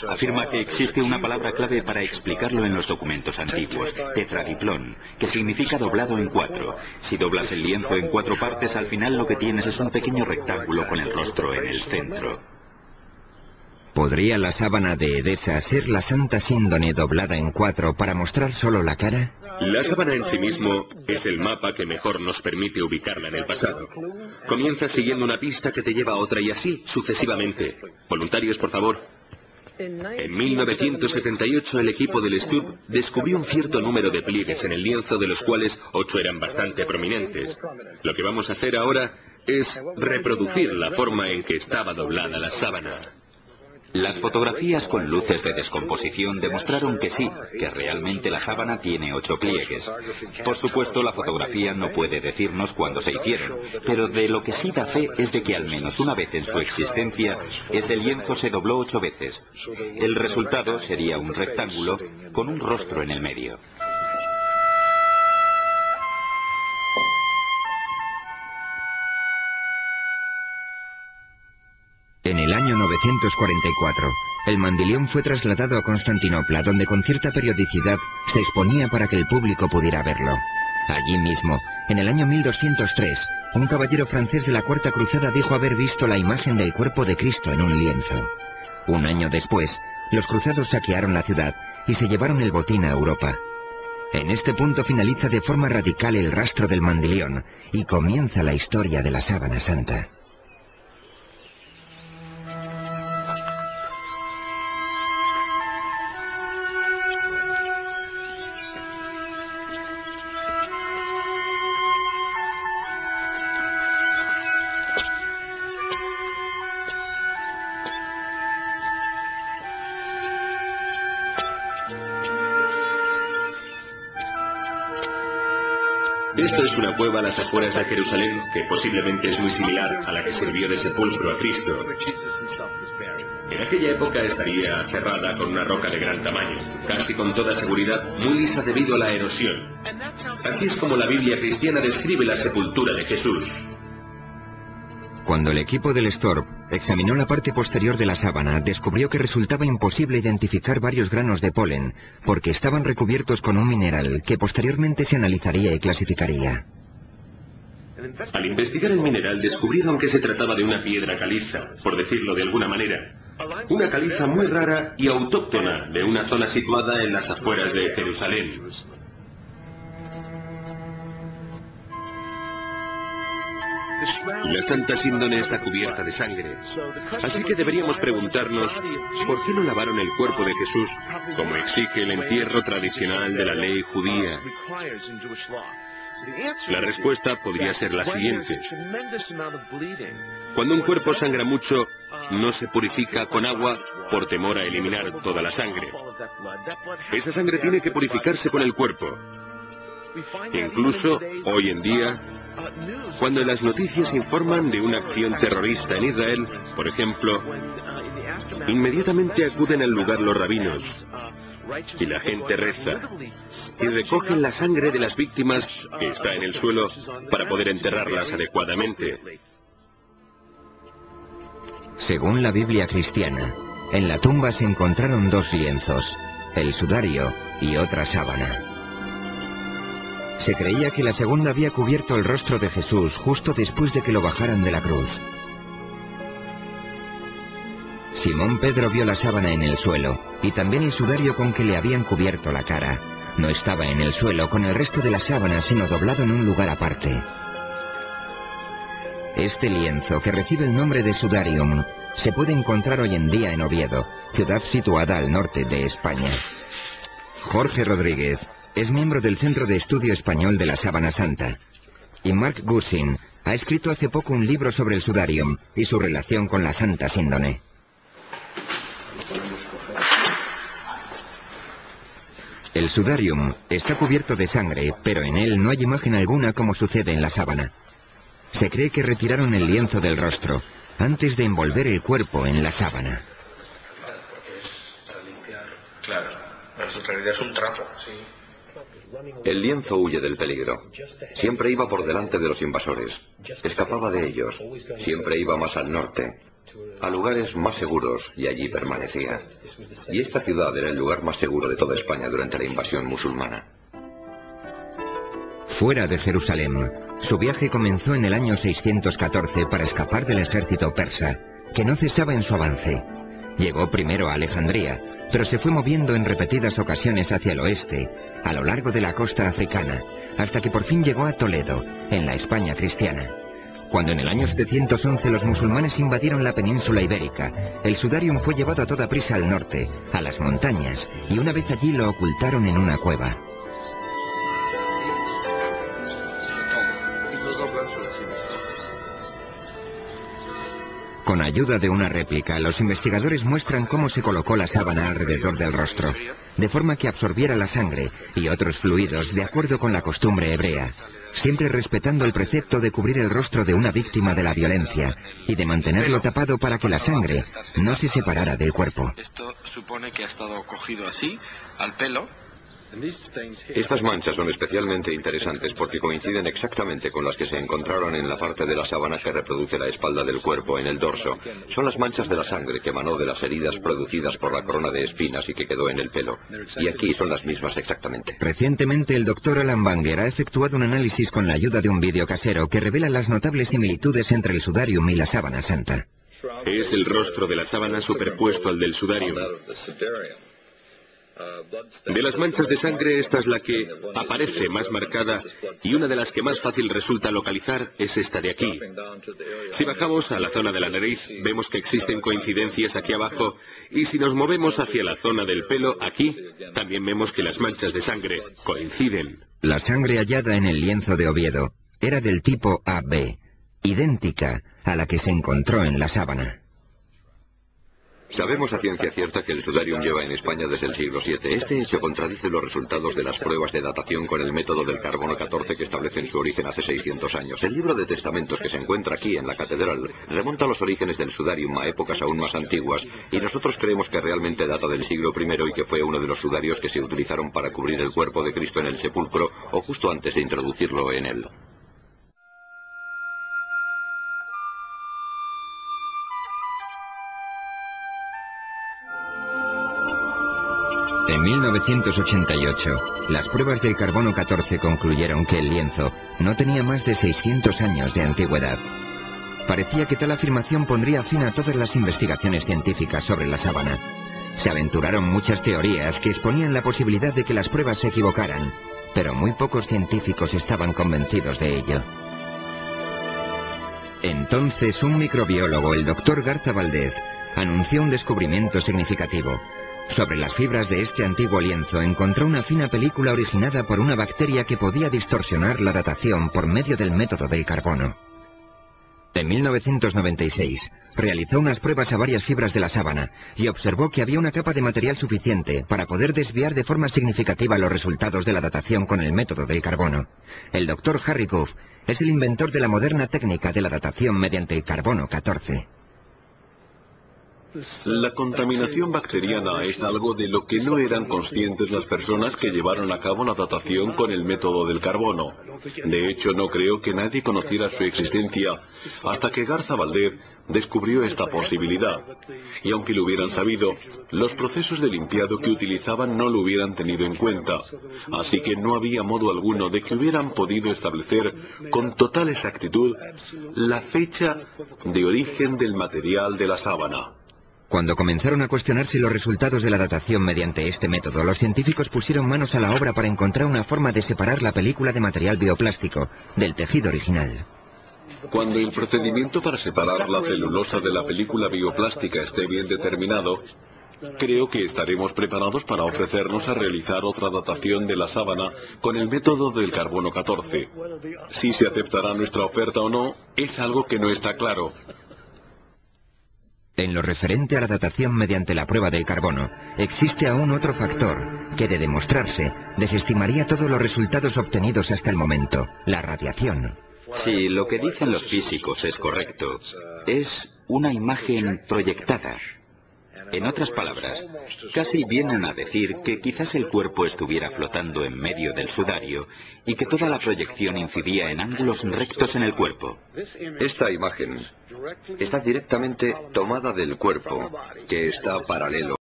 Afirma que existe una palabra clave para explicarlo en los documentos antiguos, tetradiplón, que significa doblado en cuatro. Si doblas el lienzo en cuatro partes, al final lo que tienes es un pequeño rectángulo con el rostro en el centro. ¿Podría la sábana de Edesa ser la Santa Síndone doblada en cuatro para mostrar solo la cara? La sábana en sí mismo es el mapa que mejor nos permite ubicarla en el pasado. Comienzas siguiendo una pista que te lleva a otra y así sucesivamente. Voluntarios, por favor. En 1978 el equipo del Sturb descubrió un cierto número de pliegues en el lienzo, de los cuales 8 eran bastante prominentes. Lo que vamos a hacer ahora es reproducir la forma en que estaba doblada la sábana. Las fotografías con luces de descomposición demostraron que sí, que realmente la sábana tiene 8 pliegues. Por supuesto, la fotografía no puede decirnos cuándo se hicieron, pero de lo que sí da fe es de que al menos una vez en su existencia, ese lienzo se dobló 8 veces. El resultado sería un rectángulo con un rostro en el medio. En el año 944, el mandilión fue trasladado a Constantinopla, donde con cierta periodicidad se exponía para que el público pudiera verlo. Allí mismo, en el año 1203, un caballero francés de la Cuarta Cruzada dijo haber visto la imagen del cuerpo de Cristo en un lienzo. Un año después, los cruzados saquearon la ciudad y se llevaron el botín a Europa. En este punto finaliza de forma radical el rastro del mandilión y comienza la historia de la sábana santa. Esto es una cueva a las afueras de Jerusalén, que posiblemente es muy similar a la que sirvió de sepulcro a Cristo. En aquella época estaría cerrada con una roca de gran tamaño, casi con toda seguridad muy lisa debido a la erosión. Así es como la Biblia cristiana describe la sepultura de Jesús. Cuando el equipo del Sturb examinó la parte posterior de la sábana, descubrió que resultaba imposible identificar varios granos de polen, porque estaban recubiertos con un mineral que posteriormente se analizaría y clasificaría. Al investigar el mineral descubrieron que se trataba de una piedra caliza, por decirlo de alguna manera. Una caliza muy rara y autóctona de una zona situada en las afueras de Jerusalén. La Santa Síndone está cubierta de sangre, así que deberíamos preguntarnos ¿por qué no lavaron el cuerpo de Jesús como exige el entierro tradicional de la ley judía? La respuesta podría ser la siguiente. Cuando un cuerpo sangra mucho, no se purifica con agua por temor a eliminar toda la sangre. Esa sangre tiene que purificarse con el cuerpo. Incluso, hoy en día, cuando las noticias informan de una acción terrorista en Israel, por ejemplo, inmediatamente acuden al lugar los rabinos y la gente reza y recogen la sangre de las víctimas que está en el suelo para poder enterrarlas adecuadamente. Según la Biblia cristiana, en la tumba se encontraron 2 lienzos, el sudario y otra sábana. Se creía que la segunda había cubierto el rostro de Jesús justo después de que lo bajaran de la cruz. Simón Pedro vio la sábana en el suelo, y también el sudario con que le habían cubierto la cara. No estaba en el suelo con el resto de la sábana, sino doblado en un lugar aparte. Este lienzo, que recibe el nombre de sudarium, se puede encontrar hoy en día en Oviedo, ciudad situada al norte de España. Jorge Rodríguez es miembro del Centro de Estudio Español de la Sábana Santa. Y Mark Gussin ha escrito hace poco un libro sobre el sudarium y su relación con la Santa Síndone. El sudarium está cubierto de sangre, pero en él no hay imagen alguna como sucede en la sábana. Se cree que retiraron el lienzo del rostro antes de envolver el cuerpo en la sábana. Claro, en realidad es un trapo, sí. El lienzo huye del peligro. Siempre iba por delante de los invasores. Escapaba de ellos. Siempre iba más al norte. a lugares más seguros y allí permanecía. Y esta ciudad era el lugar más seguro de toda España durante la invasión musulmana. Fuera de Jerusalén, su viaje comenzó en el año 614 para escapar del ejército persa, que no cesaba en su avance. Llegó primero a Alejandría, pero se fue moviendo en repetidas ocasiones hacia el oeste, a lo largo de la costa africana, hasta que por fin llegó a Toledo, en la España cristiana. Cuando en el año 711 los musulmanes invadieron la península ibérica, el sudarium fue llevado a toda prisa al norte, a las montañas, y una vez allí lo ocultaron en una cueva. Con ayuda de una réplica, los investigadores muestran cómo se colocó la sábana alrededor del rostro, de forma que absorbiera la sangre y otros fluidos de acuerdo con la costumbre hebrea, siempre respetando el precepto de cubrir el rostro de una víctima de la violencia y de mantenerlo tapado para que la sangre no se separara del cuerpo. Esto supone que ha estado cogido así, al pelo. Estas manchas son especialmente interesantes porque coinciden exactamente con las que se encontraron en la parte de la sábana que reproduce la espalda del cuerpo en el dorso. Son las manchas de la sangre que emanó de las heridas producidas por la corona de espinas y que quedó en el pelo. Y aquí son las mismas exactamente. Recientemente el doctor Alan Banger ha efectuado un análisis con la ayuda de un vídeo casero que revela las notables similitudes entre el sudarium y la sábana santa. Es el rostro de la sábana superpuesto al del sudarium. De las manchas de sangre, esta es la que aparece más marcada y una de las que más fácil resulta localizar es esta de aquí. Si bajamos a la zona de la nariz, vemos que existen coincidencias aquí abajo, y si nos movemos hacia la zona del pelo, aquí, también vemos que las manchas de sangre coinciden. La sangre hallada en el lienzo de Oviedo era del tipo AB, idéntica a la que se encontró en la sábana. Sabemos a ciencia cierta que el sudarium lleva en España desde el siglo VII. Este hecho contradice los resultados de las pruebas de datación con el método del carbono 14 que establecen su origen hace 600 años. El libro de testamentos que se encuentra aquí en la catedral remonta los orígenes del sudarium a épocas aún más antiguas, y nosotros creemos que realmente data del siglo I y que fue uno de los sudarios que se utilizaron para cubrir el cuerpo de Cristo en el sepulcro o justo antes de introducirlo en él. En 1988, las pruebas del carbono 14 concluyeron que el lienzo no tenía más de 600 años de antigüedad. Parecía que tal afirmación pondría fin a todas las investigaciones científicas sobre la sábana. Se aventuraron muchas teorías que exponían la posibilidad de que las pruebas se equivocaran, pero muy pocos científicos estaban convencidos de ello. Entonces un microbiólogo, el doctor Garza Valdez, anunció un descubrimiento significativo. Sobre las fibras de este antiguo lienzo encontró una fina película originada por una bacteria que podía distorsionar la datación por medio del método del carbono. En 1996, realizó unas pruebas a varias fibras de la sábana y observó que había una capa de material suficiente para poder desviar de forma significativa los resultados de la datación con el método del carbono. El doctor Harry Goff es el inventor de la moderna técnica de la datación mediante el carbono 14. La contaminación bacteriana es algo de lo que no eran conscientes las personas que llevaron a cabo la datación con el método del carbono. De hecho, no creo que nadie conociera su existencia hasta que Garza Valdez descubrió esta posibilidad. Y aunque lo hubieran sabido, los procesos de limpiado que utilizaban no lo hubieran tenido en cuenta. Así que no había modo alguno de que hubieran podido establecer con total exactitud la fecha de origen del material de la sábana. Cuando comenzaron a cuestionarse los resultados de la datación mediante este método, los científicos pusieron manos a la obra para encontrar una forma de separar la película de material bioplástico del tejido original. Cuando el procedimiento para separar la celulosa de la película bioplástica esté bien determinado, creo que estaremos preparados para ofrecernos a realizar otra datación de la sábana con el método del carbono 14. Si se aceptará nuestra oferta o no, es algo que no está claro. En lo referente a la datación mediante la prueba del carbono, existe aún otro factor que, de demostrarse, desestimaría todos los resultados obtenidos hasta el momento: la radiación. Si lo que dicen los físicos es correcto, es una imagen proyectada. En otras palabras, casi vienen a decir que quizás el cuerpo estuviera flotando en medio del sudario y que toda la proyección incidía en ángulos rectos en el cuerpo. Esta imagen está directamente tomada del cuerpo, que está paralelo